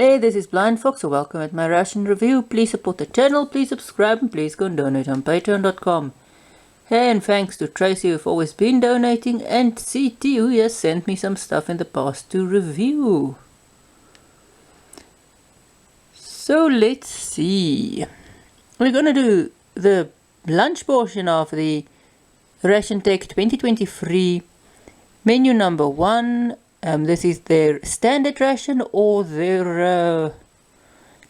Hey, this is BlindFox, so welcome at my ration review. Please support the channel, please subscribe, and please go and donate on patreon.com. Hey, and thanks to Tracy who've always been donating, and CT who has sent me some stuff in the past to review. So let's see. We're gonna do the lunch portion of the RationTech 2023 menu number 1. This is their standard ration or their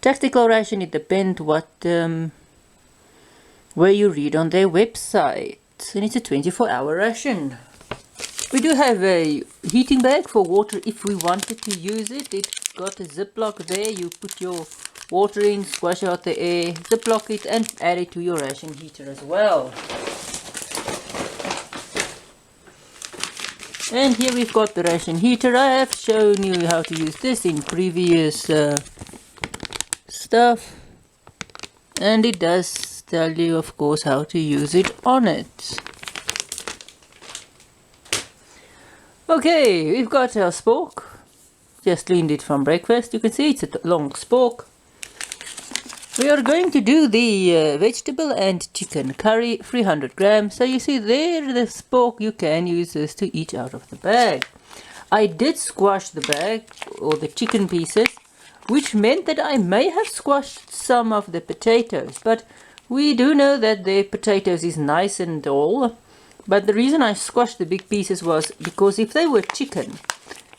tactical ration. It depends what where you read on their website. And it's a 24-hour ration. We do have a heating bag for water if we wanted to use it. It's got a ziplock there. You put your water in, squash out the air, ziplock it, and add it to your ration heater as well. And here we've got the ration heater. I have shown you how to use this in previous stuff. And it does tell you, of course, how to use it on it. Okay, we've got our spork. Just cleaned it from breakfast. You can see it's a long spork. We are going to do the vegetable and chicken curry, 300 grams. So you see there, the spork, you can use this to eat out of the bag. I did squash the bag, or the chicken pieces, which meant that I may have squashed some of the potatoes. But we do know that the potatoes is nice and all. But the reason I squashed the big pieces was because if they were chicken,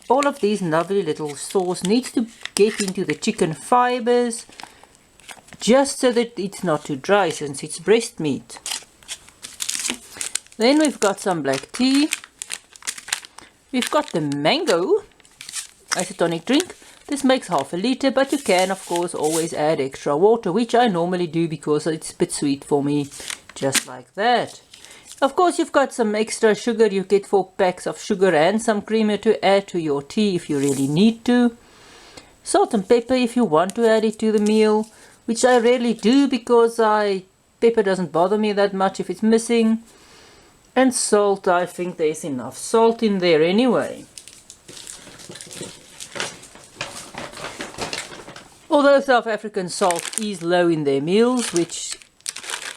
all of these lovely little sauce needs to get into the chicken fibers, just so that it's not too dry since it's breast meat. Then we've got some black tea. We've got the mango isotonic drink. This makes half a liter, but you can of course always add extra water, which I normally do because it's a bit sweet for me, just like that. Of course you've got some extra sugar. You get 4 packs of sugar and some creamer to add to your tea if you really need to. Salt and pepper if you want to add it to the meal, which I rarely do because pepper doesn't bother me that much if it's missing. And salt, I think there's enough salt in there anyway. Although South African salt is low in their meals, which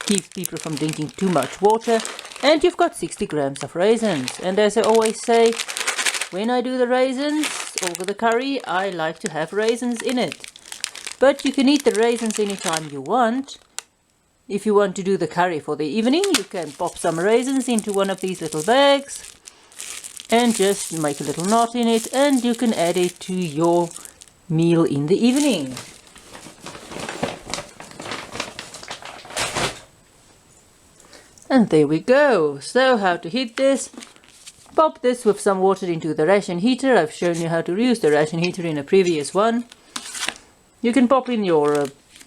keeps people from drinking too much water. And you've got 60 grams of raisins. And as I always say, when I do the raisins over the curry, I like to have raisins in it. But you can eat the raisins anytime you want. If you want to do the curry for the evening, you can pop some raisins into one of these little bags and just make a little knot in it, and you can add it to your meal in the evening. And there we go. So how to heat this? Pop this with some water into the ration heater. I've shown you how to use the ration heater in a previous one. You can pop in your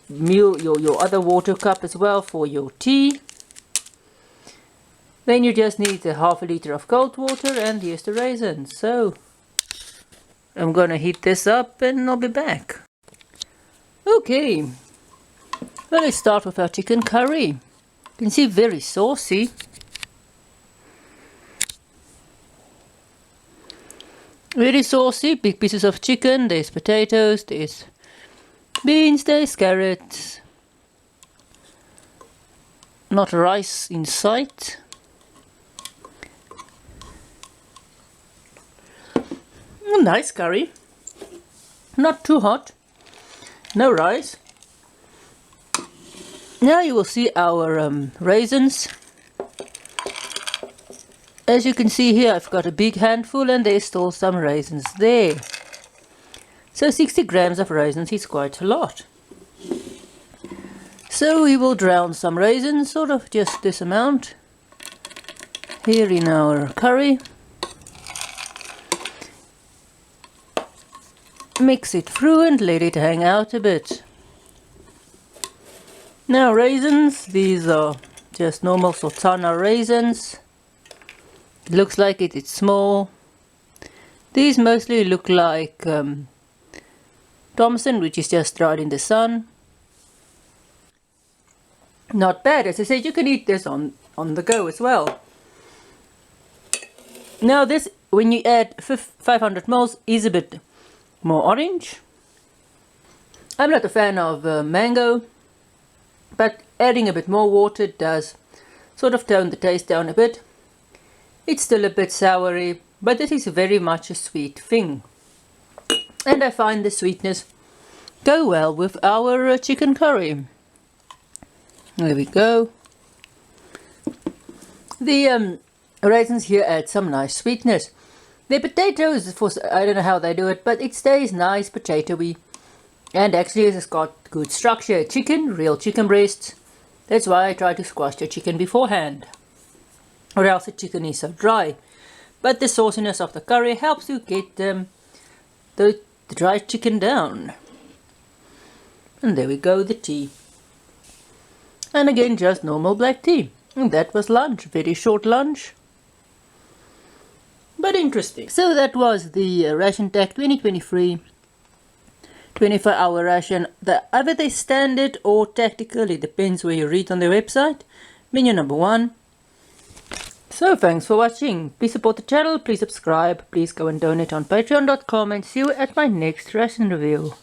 your other water cup as well for your tea. Then you just need a half a liter of cold water, and here's the raisins. So I'm gonna heat this up and I'll be back. Okay, well, let's start with our chicken curry. You can see very saucy. Very saucy, big pieces of chicken, there's potatoes, there's beans, there's carrots. Not rice in sight. Nice curry. Not too hot. No rice. Now you will see our raisins. As you can see here, I've got a big handful and there's still some raisins there. So 60 grams of raisins is quite a lot. So we will drown some raisins, sort of just this amount, here in our curry. Mix it through and let it hang out a bit. Now raisins, these are just normal sultana raisins. It looks like it's small. These mostly look like Thompson, which is just dried in the sun. Not bad. As I said, you can eat this on the go as well. Now this, when you add 500 ml, is a bit more orange. I'm not a fan of mango, but adding a bit more water does sort of tone the taste down a bit. It's still a bit soury, but it is very much a sweet thing. And I find the sweetness go well with our chicken curry. There we go. The raisins here add some nice sweetness. The potatoes, I don't know how they do it, but it stays nice potatoey. And actually it's got good structure. Chicken, real chicken breasts. That's why I try to squash the chicken beforehand. Or else the chicken is so dry. But the sauciness of the curry helps you get the dry chicken down. And there we go, the tea. And again, just normal black tea. And that was lunch. Very short lunch, but interesting. So that was the RationTech 2023 24-hour ration. Either they standard or tactical, it depends where you read on their website. Menu number 1. So thanks for watching. Please support the channel, please subscribe, please go and donate on patreon.com, and see you at my next ration review.